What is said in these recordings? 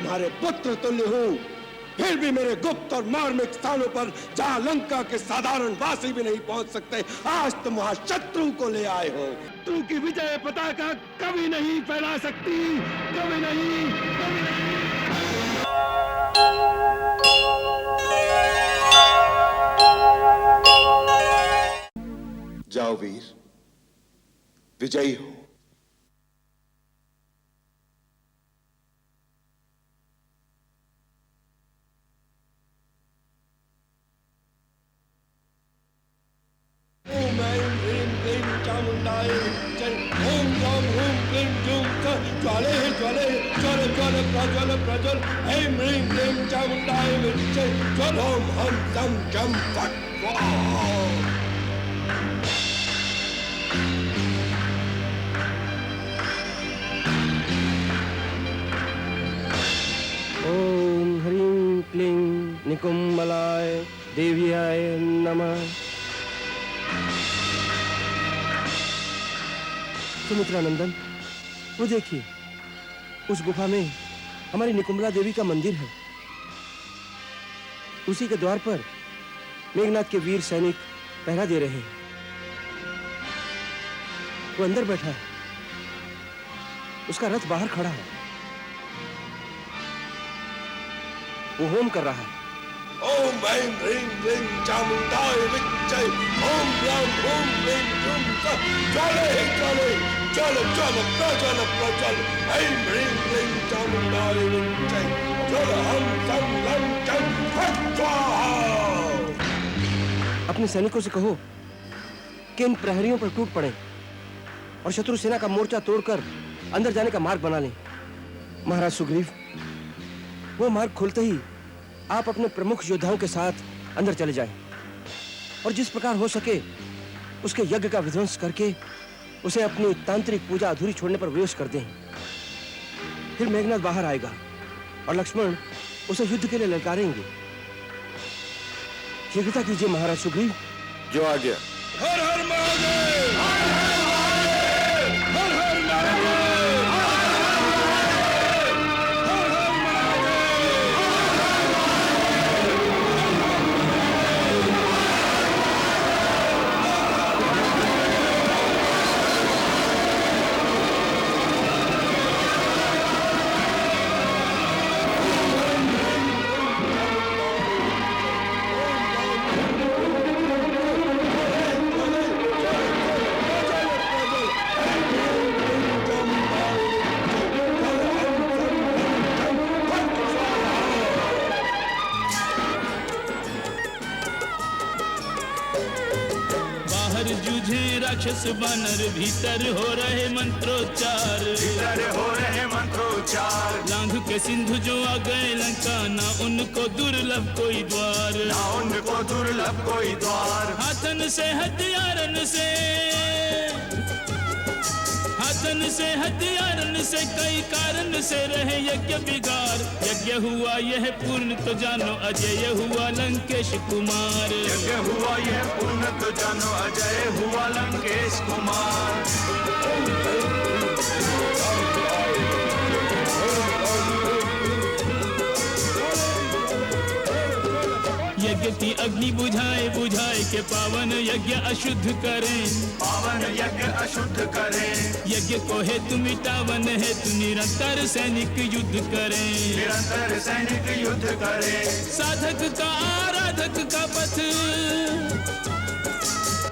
तुम्हारे पुत्र तुल्य हूँ, फिर भी मेरे गुप्त और मार्मिक स्थानों पर जहाँ लंका के साधारण वासी भी नहीं पहुंच सकते, आज तुम वहां शत्रु को ले आए हो। शत्रु की विजय पताका कभी नहीं फैला सकती, कभी नहीं, कभी नहीं। जाओ वीर, विजयी हो। ओम ऐं ह्रीं क्लीं चामुंडाय विच्चे, ओम ज्वां हूं क्लीं जूं च ज्वाले ज्वाले ज्वल ज्वल प्रज्वल प्रज्वल, ऐं ह्रीं क्लीं चामुंडाय विच्चे, ज्वल ओम हम सं जं फट् स्वाहा। ओम ह्रीं क्लीं निकुंभलाय देव्याय नमः। सुमित्रा नंदन, वो देखिए, उस गुफा में हमारी निकुंभला देवी का मंदिर है। उसी के द्वार पर मेघनाथ के वीर सैनिक पहरा दे रहे हैं। वो अंदर बैठा है, उसका रथ बाहर खड़ा है, वो होम कर रहा है। ओम ऐं ह्रीं क्लीं चामुंडाय विच्चे, ओम ज्वां हूं क्लीं जूं च ज्वाले ज्वाले ज्वल ज्वल प्रज्वल प्रज्वल, ऐं ह्रीं क्लीं चामुंडाय विच्चे, ज्वल हम सं लं चं फट् स्वाहा। अपने सैनिकों से कहो कि इन प्रहरियों पर टूट पड़े और शत्रु सेना का मोर्चा तोड़कर अंदर जाने का मार्ग बना लें। महाराज सुग्रीव, वो मार्ग खुलते ही आप अपने प्रमुख योद्धाओं के साथ अंदर चले जाएं और जिस प्रकार हो सके उसके यज्ञ का विध्वंस करके उसे अपनी तांत्रिक पूजा अधूरी छोड़ने पर विवश कर दें। फिर मेघनाथ बाहर आएगा और लक्ष्मण उसे युद्ध के लिए ललकारेंगे। शीघ्रता कीजिए महाराज सुग्रीव। जो आ गया। हर हर महादेव, हर हर महादेव, हर हर महादेव। राक्षस बानर भीतर हो रहे मंत्रोच्चार, भीतर हो रहे मंत्रोच्चार। लांघ के सिंधु जो आ गए लंका, ना उनको दुर्लभ कोई द्वार, ना उनको दुर्लभ कोई द्वार। हाथन से हथियारन से, हाथन से हथियारन से कई कारण से रहे यज्ञ बिगाड़। यज्ञ हुआ यह पूर्ण तो जानो, अजय हुआ लंकेश कुमार। यज्ञ हुआ यह पूर्ण तो जानो, अजय हुआ लंकेश कुमार। यज्ञ की अग्नि बुझाए बुझाए के पावन यज्ञ अशुद्ध करें, पावन यज्ञ अशुद्ध करें। यज्ञ को हेतु मिटावन हेतु निरंतर सैनिक युद्ध करें, निरंतर सैनिक युद्ध करें। साधक का आराधक का पथ,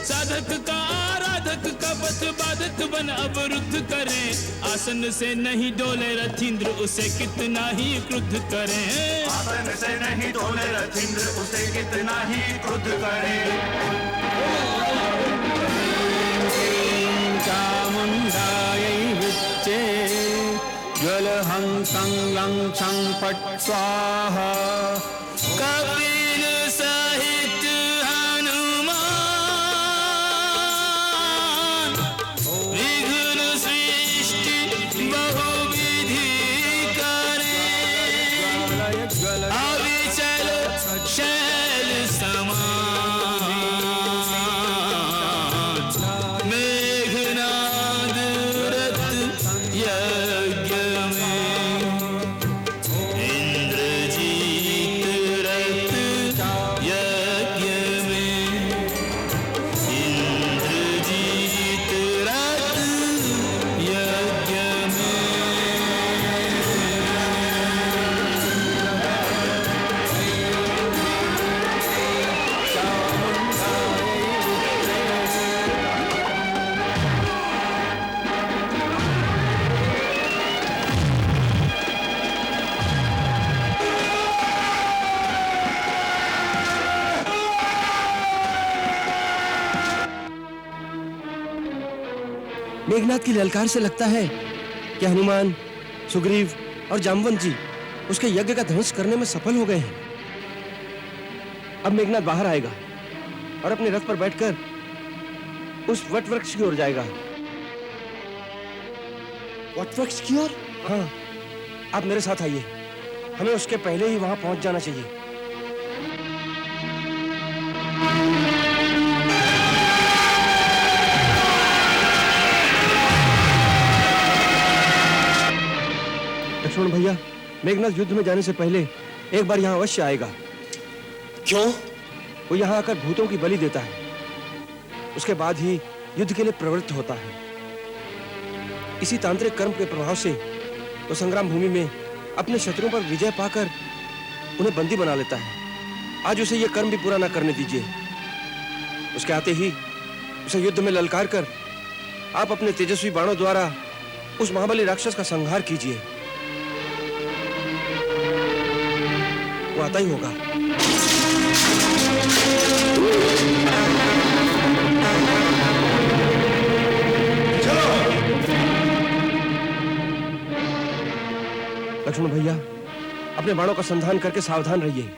साधक का आराधक का पथ बाधक बन अवरुद्ध करें। आसन से नहीं डोले रथींद्र उसे कितना ही क्रुद्ध करें, आसन से नहीं डोले रथींद्र उसे कितना ही क्रुद्ध करें। चामुंडायै विच्चे, ज्वल हं सं लं छं फट् स्वाहा। कपिल सहित मेघनाद की ललकार से लगता है कि हनुमान, सुग्रीव और जामवंत जी उसके यज्ञ का ध्वंस करने में सफल हो गए हैं। अब मेघनाद बाहर आएगा और अपने रथ पर बैठकर उस वट वृक्ष की ओर जाएगा। वट वृक्ष की ओर? हाँ, आप मेरे साथ आइए, हमें उसके पहले ही वहां पहुंच जाना चाहिए। लक्ष्मण भैया, मेघनाद युद्ध में जाने से पहले एक बार यहाँ अवश्य आएगा। क्यों? वो यहाँ आकर भूतों की बलि देता है, उसके बाद ही युद्ध के लिए प्रवृत्त होता है। इसी तांत्रिक कर्म के प्रभाव से वो संग्राम भूमि में अपने शत्रुओं पर विजय पाकर उन्हें बंदी बना लेता है। आज उसे यह कर्म भी पूरा न करने दीजिए। उसके आते ही उसे युद्ध में ललकार कर आप अपने तेजस्वी बाणों द्वारा उस महाबली राक्षस का संहार कीजिए। वो आता ही होगा। चलो लक्ष्मण भैया, अपने बाणों का संधान करके सावधान रहिए।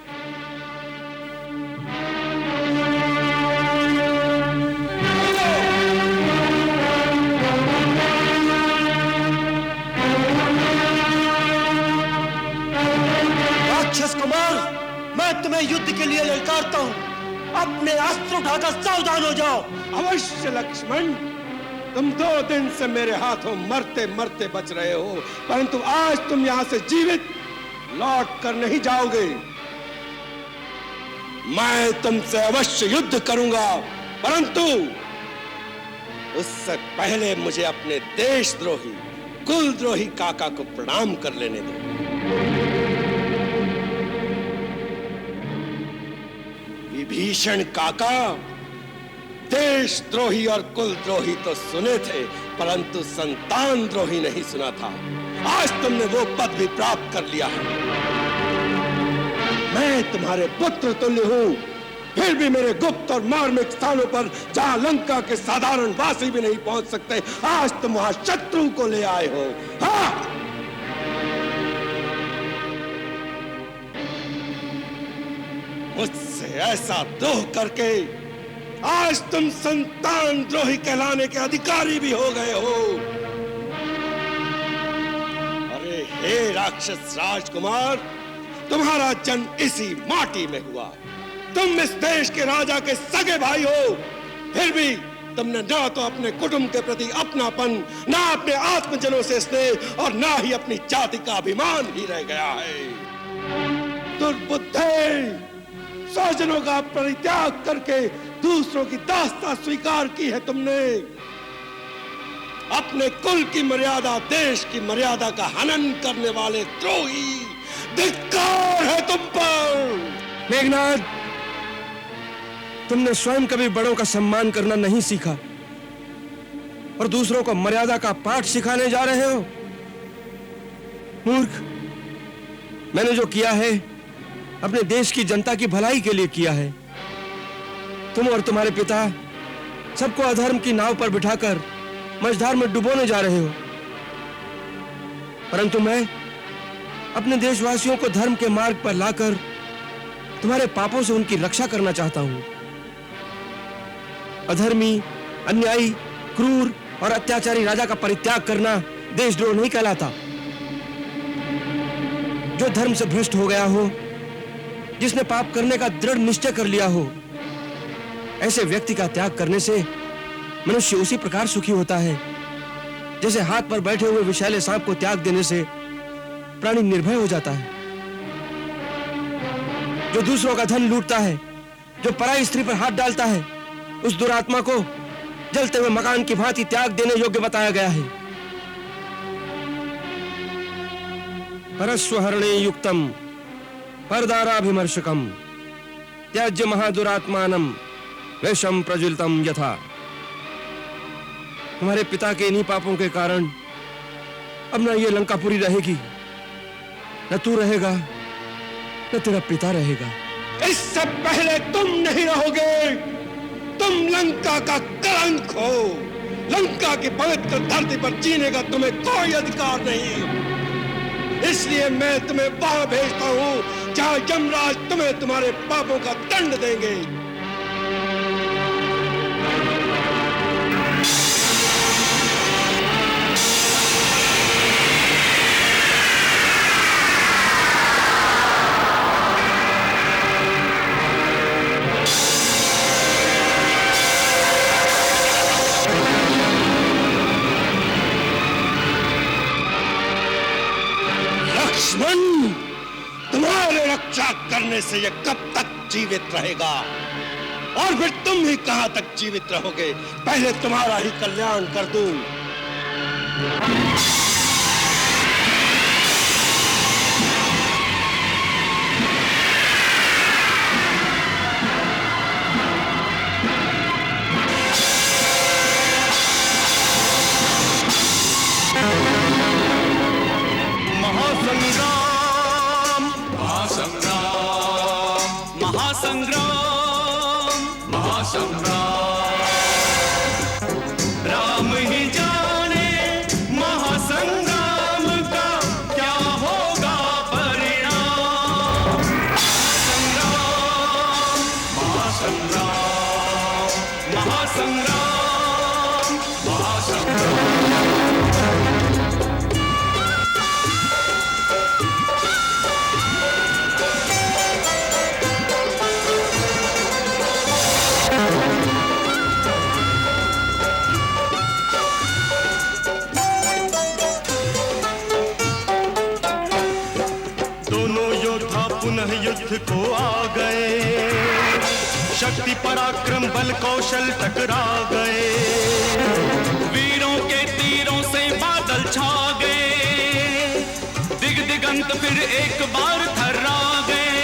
राक्षस कुमार, मैं तुम्हें युद्ध के लिए ललकारता हूँ। अपने अस्त्र उठाकर सावधान हो जाओ। अवश्य लक्ष्मण, तुम 2 दिन से मेरे हाथों मरते मरते बच रहे हो, परंतु आज तुम यहाँ से जीवित लौट कर नहीं जाओगे। मैं तुमसे अवश्य युद्ध करूंगा, परंतु उससे पहले मुझे अपने देशद्रोही, कुलद्रोही काका को प्रणाम कर लेने दो। विभीषण काका, देशद्रोही और कुलद्रोही तो सुने थे, परंतु संतान द्रोही नहीं सुना था। आज तुमने वो पद भी प्राप्त कर लिया है। मैं तुम्हारे पुत्र तुल्य हूं, फिर भी मेरे गुप्त और मार्मिक स्थानों पर जहां लंका के साधारण वासी भी नहीं पहुंच सकते, आज तुम वहां शत्रु को ले आए हो। हाँ, मुझसे ऐसा द्रोह करके आज तुम संतान द्रोही कहलाने के अधिकारी भी हो गए हो। अरे हे राक्षस राजकुमार, तुम्हारा जन्म इसी माटी में हुआ। तुम इस देश के राजा के सगे भाई हो, फिर भी तुमने ना तो अपने कुटुंब के प्रति अपनापन, ना अपने आत्मजनों से स्नेह और ना ही अपनी जाति का अभिमान ही रह गया है। दुर्बुद्धे, स्वजनों का परित्याग करके दूसरों की दास्ता स्वीकार की है तुमने। अपने कुल की मर्यादा, देश की मर्यादा का हनन करने वाले द्रोही, धिक्कार है तुम पर। मेघनाद, तुमने स्वयं कभी बड़ों का सम्मान करना नहीं सीखा और दूसरों को मर्यादा का पाठ सिखाने जा रहे हो। मूर्ख, मैंने जो किया है अपने देश की जनता की भलाई के लिए किया है। तुम और तुम्हारे पिता सबको अधर्म की नाव पर बिठाकर मझधार में डुबोने जा रहे हो, परंतु मैं अपने देशवासियों को धर्म के मार्ग पर लाकर तुम्हारे पापों से उनकी रक्षा करना चाहता हूं। अधर्मी, अन्यायी, क्रूर और अत्याचारी राजा का परित्याग करना देशद्रोह नहीं कहलाता। जो धर्म से भ्रष्ट हो गया हो, जिसने पाप करने का दृढ़ निश्चय कर लिया हो, ऐसे व्यक्ति का त्याग करने से मनुष्य उसी प्रकार सुखी होता है जैसे हाथ पर बैठे हुए विषैले सांप को त्याग देने से प्राणी निर्भय हो जाता है। जो दूसरों का धन लूटता है, जो पराई स्त्री पर हाथ डालता है, उस दुरात्मा को जलते हुए मकान की भांति त्याग देने योग्य बताया गया है। परस्वहरणे युक्तम परदाराभिमर्शकम त्याज्य महादुरात्मानम वेशम प्रज्वलितम यथा। तुम्हारे पिता के इन्हीं पापों के कारण अब न ये लंकापुरी रहेगी, न तू रहेगा, न तेरा पिता रहेगा। इससे पहले तुम नहीं रहोगे। तुम लंका का कलंक हो, लंका की पवित्र धरती पर जीने का तुम्हें कोई अधिकार नहीं। इसलिए मैं तुम्हें वहां भेजता हूं जहां यमराज तुम्हें तुम्हारे पापों का दंड देंगे। लक्ष्मण, तुम्हारे रक्षा करने से यह कब तक जीवित रहेगा? और फिर तुम ही कहां तक जीवित रहोगे? पहले तुम्हारा ही कल्याण कर दूं। महासंग्राम, महासंग्राम, महासंग्राम, महासंग्राम। राम ही जाने महासंग्राम का क्या होगा परिणाम। संग्राम, महासंग्राम, महासंग्राम, महासंग्राम। पुनः युद्ध को आ गए, शक्ति पराक्रम बल कौशल टकरा गए। वीरों के तीरों से बादल छा गए, दिग दिगंत फिर एक बार थर्रा गए।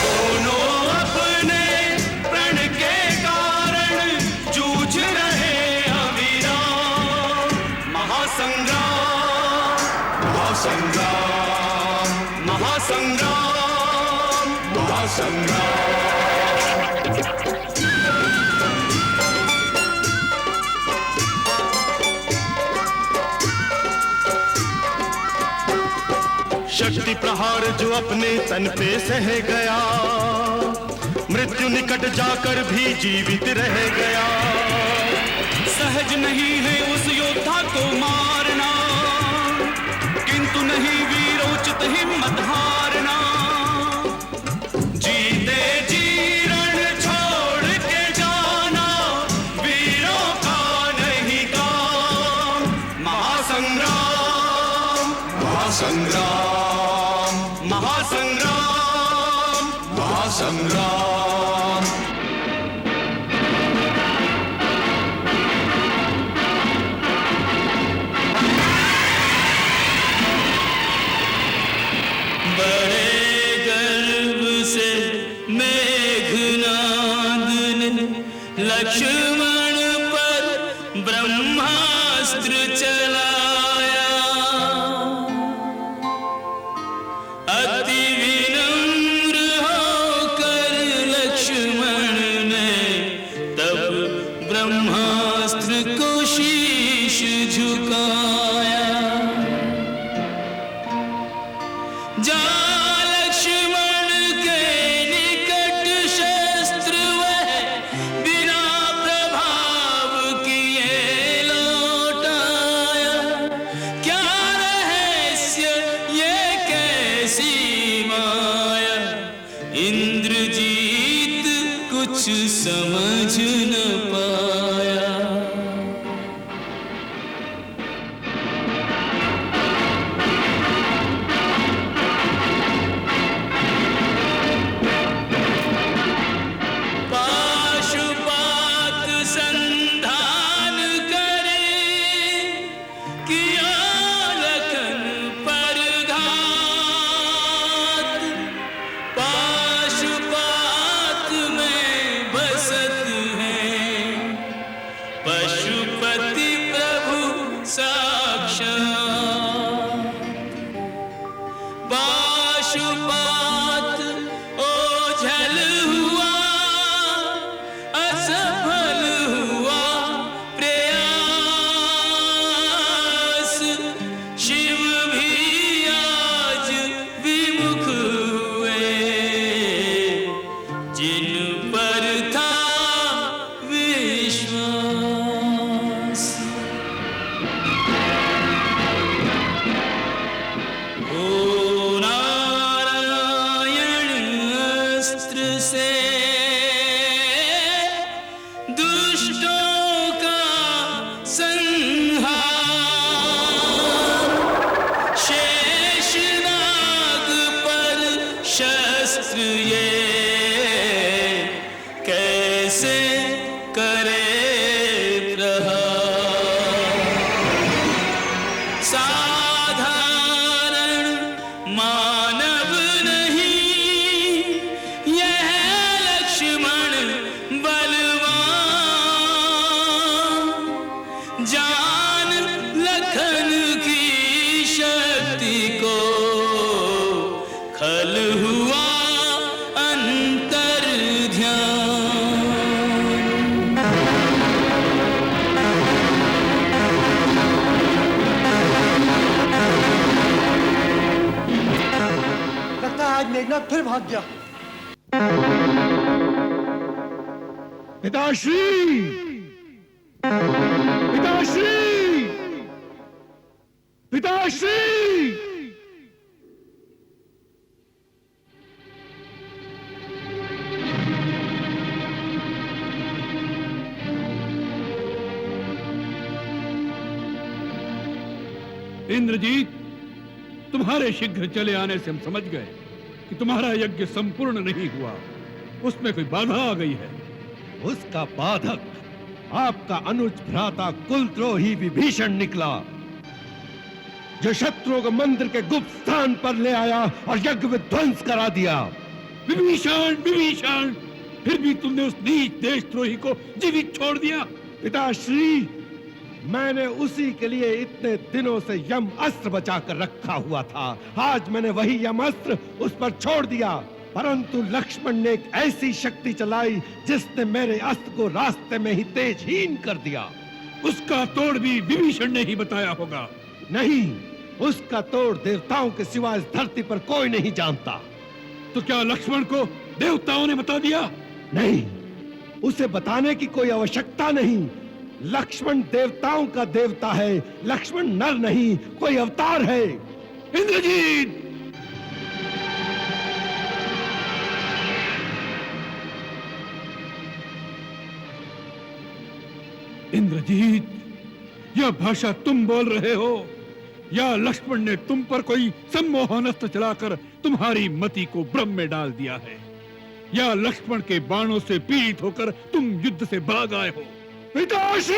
दोनों अपने प्रण के कारण जूझ रहे अविराम। महासंग्राम, महासंग्राम, महासंग्राम, महासंग्राम। शक्ति प्रहार जो अपने तन पे सह गया, मृत्यु निकट जाकर भी जीवित रह गया। सहज नहीं है उस योद्धा को मारना, किंतु नहीं वीरोचित हिम्मत हारना। जीते जी रण छोड़ के जाना, वीरों का नहीं काम। महासंग्राम, महासंग्राम, महासंग्राम, महासंग्राम। लक्ष्मण पर ब्रह्मास्त्र चलाया, अति विनम्र होकर लक्ष्मण ने तब ब्रह्मास्त्र को शीश झुकाया। इंद्रजीत कुछ समझ न पाया। पाशुपात संधान करे, किया लखन पर घात। पाशुपात में बसत है पशुपति प्रभु साक्षात। पाशुपात ओझल हुआ, असफल हुआ, शस्त्र ये कैसे करे प्रहार। साधारण मानव नहीं यह लक्ष्मण बलवान, जान लखन की शक्ति को खल हुआ अंतर ध्यान। लगता है आज मेघनाथ फिर भाग गया। पिताश्री, पिताश्री, पिताश्री। इंद्रजीत, तुम्हारे शीघ्र चले आने से हम समझ गए कि तुम्हारा यज्ञ संपूर्ण नहीं हुआ, उसमें कोई बाधा आ गई है। उसका बाधक आपका अनुज भ्राता कुलद्रोही विभीषण निकला, जो शत्रुओं को मंदिर के गुप्त स्थान पर ले आया और यज्ञ विध्वंस करा दिया। विभीषण, विभीषण, फिर भी तुमने उस नीच देशद्रोही को जीवित छोड़ दिया। पिताश्री, मैंने उसी के लिए इतने दिनों से यम अस्त्र बचाकर रखा हुआ था। आज मैंने वही यम अस्त्र उस पर छोड़ दिया, परंतु लक्ष्मण ने एक ऐसी शक्ति चलाई जिसने मेरे अस्त्र को रास्ते में ही तेजहीन कर दिया। उसका तोड़ भी विभीषण ने ही बताया होगा। नहीं, उसका तोड़ देवताओं के सिवा इस धरती पर कोई नहीं जानता। तो क्या लक्ष्मण को देवताओं ने बता दिया? नहीं, उसे बताने की कोई आवश्यकता नहीं। लक्ष्मण देवताओं का देवता है, लक्ष्मण नर नहीं, कोई अवतार है। इंद्रजीत, इंद्रजीत, यह भाषा तुम बोल रहे हो या लक्ष्मण ने तुम पर कोई सम्मोहन अस्त्र चलाकर तुम्हारी मति को भ्रम में डाल दिया है, या लक्ष्मण के बाणों से पीड़ित होकर तुम युद्ध से भाग आए हो? पिताश्री!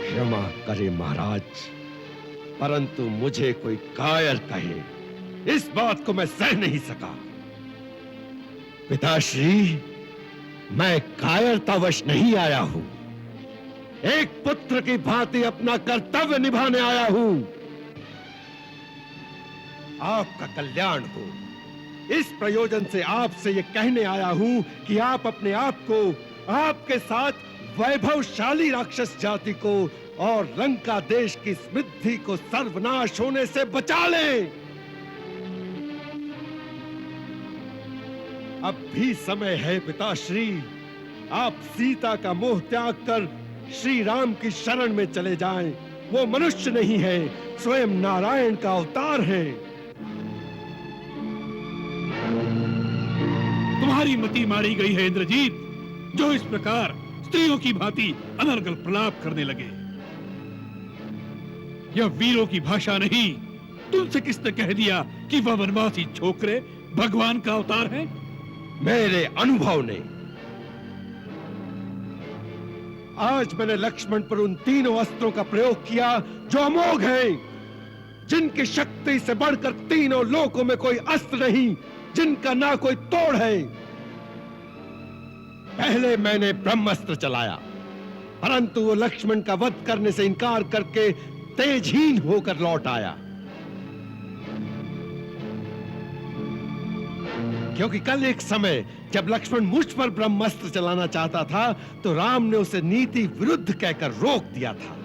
क्षमा करे महाराज, परंतु मुझे कोई कायर कहे, इस बात को मैं सह नहीं सका। पिताश्री, मैं कायरतावश नहीं आया हूं, एक पुत्र की भांति अपना कर्तव्य निभाने आया हूं। आपका कल्याण हो, इस प्रयोजन से आपसे यह कहने आया हूं कि आप अपने आप को, आपके साथ वैभवशाली राक्षस जाति को और लंका देश की समृद्धि को सर्वनाश होने से बचा लें। अब भी समय है पिताश्री, आप सीता का मोह त्याग कर श्री राम की शरण में चले जाएं। वो मनुष्य नहीं है, स्वयं नारायण का अवतार है। तुम्हारी मति मारी गई है इंद्रजीत, जो इस प्रकार स्त्रियों की भांति अनर्गल प्रलाप करने लगे। यह वीरों की भाषा नहीं। तुमसे किसने कह दिया कि वह वनवासी छोकरे भगवान का अवतार है? मेरे अनुभव ने। आज मैंने लक्ष्मण पर उन तीनों अस्त्रों का प्रयोग किया जो अमोघ हैं, जिनकी शक्ति से बढ़कर तीनों लोकों में कोई अस्त्र नहीं, जिनका ना कोई तोड़ है। पहले मैंने ब्रह्मास्त्र चलाया, परंतु वो लक्ष्मण का वध करने से इनकार करके तेजहीन होकर लौट आया। क्योंकि कल एक समय जब लक्ष्मण मुझ पर ब्रह्मास्त्र चलाना चाहता था तो राम ने उसे नीति विरुद्ध कहकर रोक दिया था।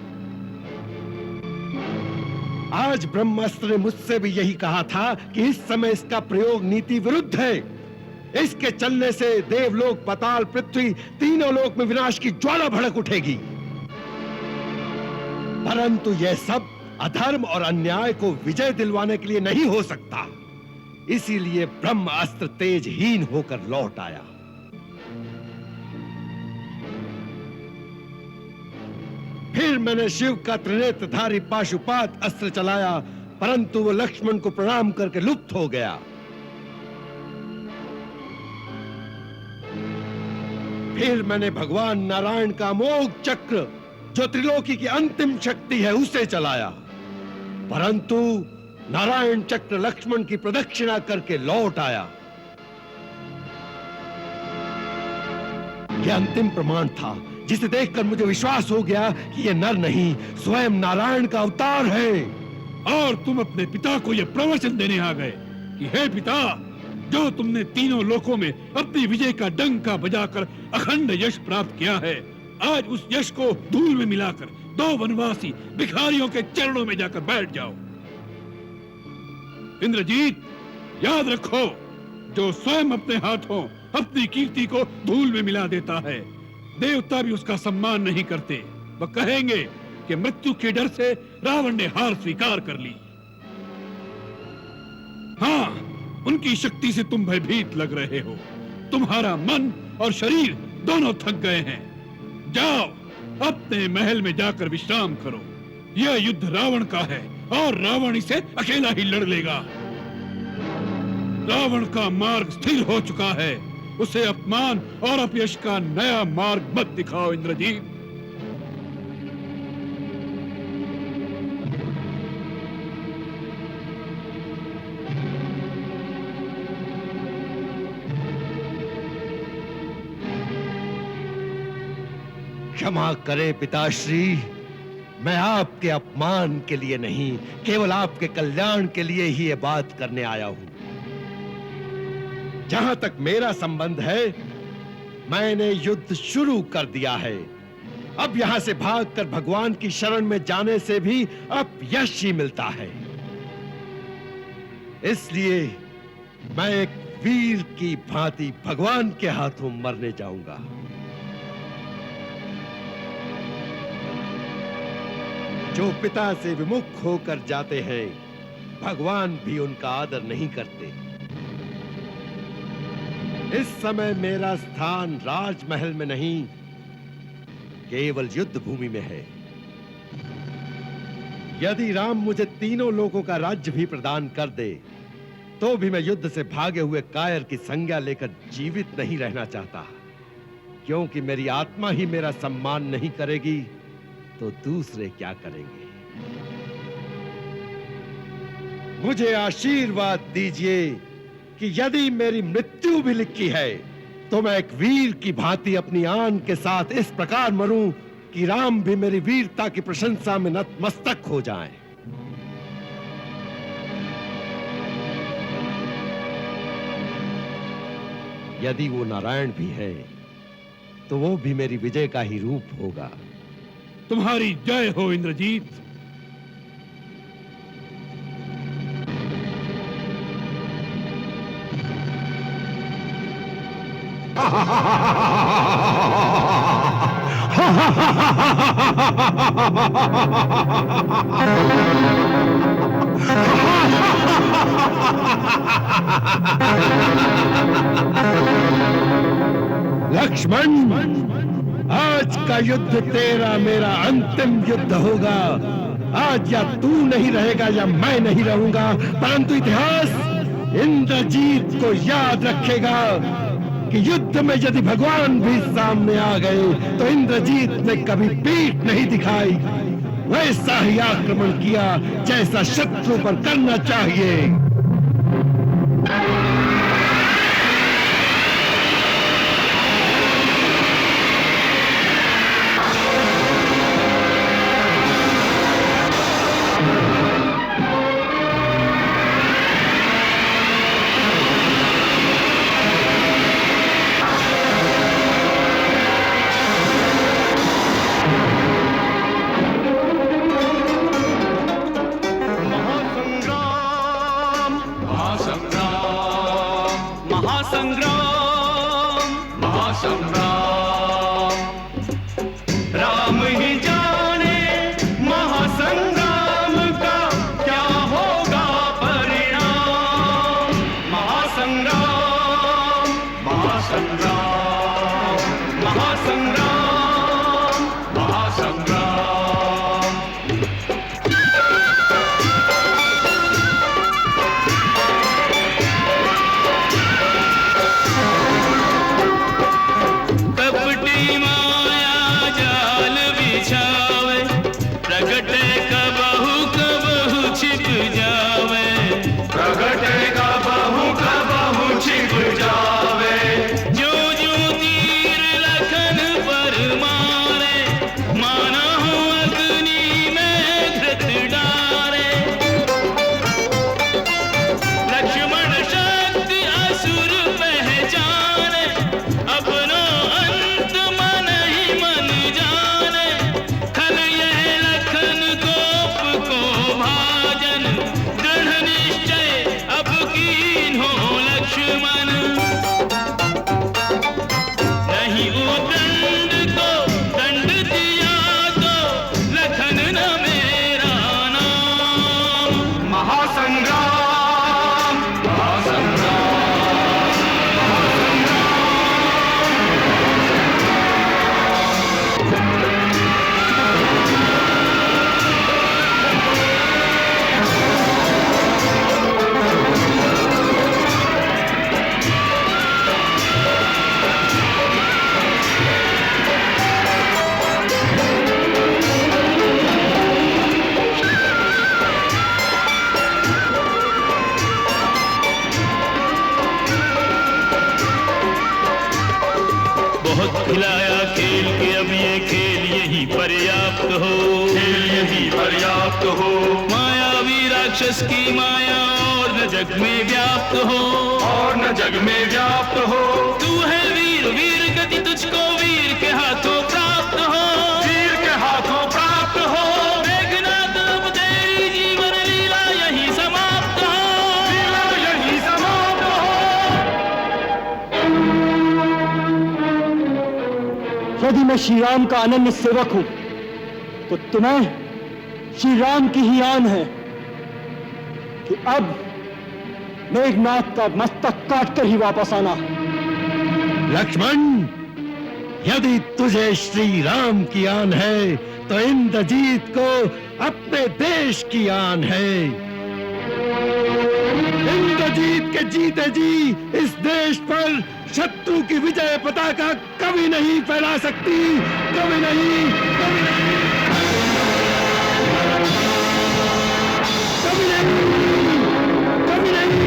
आज ब्रह्मास्त्र ने मुझसे भी यही कहा था कि इस समय इसका प्रयोग नीति विरुद्ध है। इसके चलने से देवलोक, पाताल, पृथ्वी तीनों लोक में विनाश की ज्वाला भड़क उठेगी। परंतु यह सब अधर्म और अन्याय को विजय दिलवाने के लिए नहीं हो सकता। इसीलिए ब्रह्मास्त्र तेजहीन होकर लौट आया। फिर मैंने शिव का त्रिनेत्रधारी पाशुपात अस्त्र चलाया, परंतु वो लक्ष्मण को प्रणाम करके लुप्त हो गया। फिर मैंने भगवान नारायण का अमोघ चक्र, जो त्रिलोकी की अंतिम शक्ति है, उसे चलाया, परंतु नारायण चक्र लक्ष्मण की प्रदक्षिणा करके लौट आया। यह अंतिम प्रमाण था, जिसे देखकर मुझे विश्वास हो गया कि यह नर नहीं, स्वयं नारायण का अवतार है। और तुम अपने पिता को यह प्रवचन देने आ गए कि हे पिता, जो तुमने तीनों लोकों में अपनी विजय का डंका बजाकर अखंड यश प्राप्त किया है, आज उस यश को धूल में मिलाकर 2 वनवासी भिखारियों के चरणों में जाकर बैठ जाओ। इंद्रजीत, याद रखो, जो स्वयं अपने हाथों अपनी कीर्ति को धूल में मिला देता है, देवता भी उसका सम्मान नहीं करते। वह कहेंगे कि मृत्यु के डर से रावण ने हार स्वीकार कर ली। हाँ, उनकी शक्ति से तुम भयभीत लग रहे हो। तुम्हारा मन और शरीर दोनों थक गए हैं। जाओ, अपने महल में जाकर विश्राम करो। यह युद्ध रावण का है और रावण इसे अकेला ही लड़ लेगा। रावण का मार्ग स्थिर हो चुका है, उसे अपमान और अपयश का नया मार्ग मत दिखाओ इंद्रजीत। क्षमा करें पिताश्री, मैं आपके अपमान के लिए नहीं, केवल आपके कल्याण के लिए ही ये बात करने आया हूं। जहां तक मेरा संबंध है, मैंने युद्ध शुरू कर दिया है। अब यहां से भागकर भगवान की शरण में जाने से भी अपयश ही मिलता है। इसलिए मैं एक वीर की भांति भगवान के हाथों मरने जाऊंगा। जो पिता से विमुख होकर जाते हैं, भगवान भी उनका आदर नहीं करते। इस समय मेरा स्थान राजमहल में नहीं, केवल युद्ध भूमि में है। यदि राम मुझे तीनों लोगों का राज्य भी प्रदान कर दे, तो भी मैं युद्ध से भागे हुए कायर की संज्ञा लेकर जीवित नहीं रहना चाहता, क्योंकि मेरी आत्मा ही मेरा सम्मान नहीं करेगी तो दूसरे क्या करेंगे। मुझे आशीर्वाद दीजिए कि यदि मेरी मृत्यु भी लिखी है, तो मैं एक वीर की भांति अपनी आन के साथ इस प्रकार मरूं कि राम भी मेरी वीरता की प्रशंसा में नतमस्तक हो जाएं। यदि वो नारायण भी है, तो वो भी मेरी विजय का ही रूप होगा। तुम्हारी जय हो इंद्रजीत। लक्ष्मण, आज का युद्ध तेरा मेरा अंतिम युद्ध होगा। आज या तू नहीं रहेगा या मैं नहीं रहूंगा, परंतु इतिहास इंद्रजीत को याद रखेगा कि युद्ध में यदि भगवान भी सामने आ गए तो इंद्रजीत ने कभी पीठ नहीं दिखाई, वैसा ही आक्रमण किया जैसा शत्रु पर करना चाहिए। महासंग्राम, महासंग्राम, महासंग्राम। मन नहीं वो दंड को दंड दिया तो लखन न मेरा नाम। महासंग्राम बहुत खिलाया खेल के अब ये खेल यही पर्याप्त हो, खेल यही पर्याप्त हो, मायावी राक्षस की माया और न जग में व्याप्त हो, और न जग में व्याप्त हो। तू है वीर वीर गति तुझको वीर के हाथों प्राप्त हो, वीर के हाथों प्राप्त हो, मेघनाद अब तेरी जीवन लीला यही समाप्त हो। लीला यही समाप्त हो। यदि मैं श्री राम का अनन्य सेवक हूं तो तुम्हें श्री राम की ही आन है कि अब मेघनाथ का मस्तक काटकर ही वापस आना। लक्ष्मण, यदि तुझे श्री राम की आन है तो इंद्रजीत को अपने देश की आन है। इंद्रजीत के जीते जी इस देश पर शत्रु की विजय पताका कभी नहीं फैला सकती, कभी नहीं, कभी नहीं, कभी नहीं, कभी नहीं, कभी नहीं।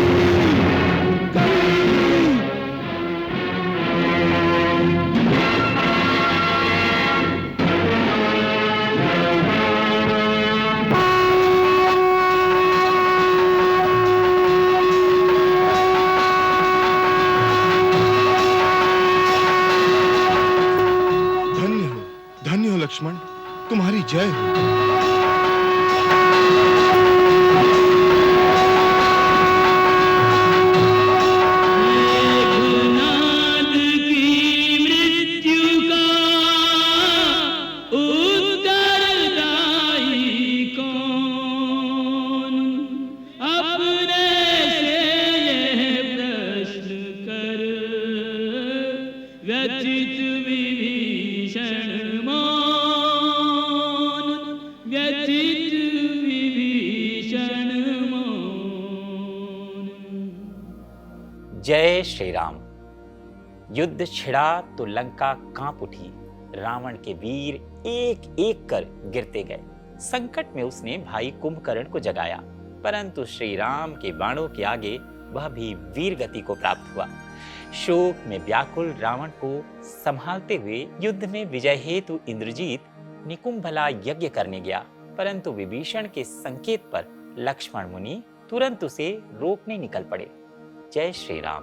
धन्य हो लक्ष्मण, तुम्हारी जय हो। मेघनाद की मृत्यु का उत्तरदायी कौन, अपने से ये प्रश्न कर व्यथित विभीषण मौन, व्यथित विभीषण मौन। जय श्री राम। युद्ध छिड़ा तो लंका कांप उठी, रावण के वीर एक एक कर गिरते गए। संकट में उसने भाई कुंभकर्ण को जगाया, परंतु श्री राम के बाणों के आगे वह भी वीर गति को प्राप्त हुआ। शोक में व्याकुल रावण को संभालते हुए युद्ध में विजय हेतु इंद्रजीत निकुंभला यज्ञ करने गया, परंतु विभीषण के संकेत पर लक्ष्मण मुनि तुरंत उसे रोकने निकल पड़े। जय श्री राम।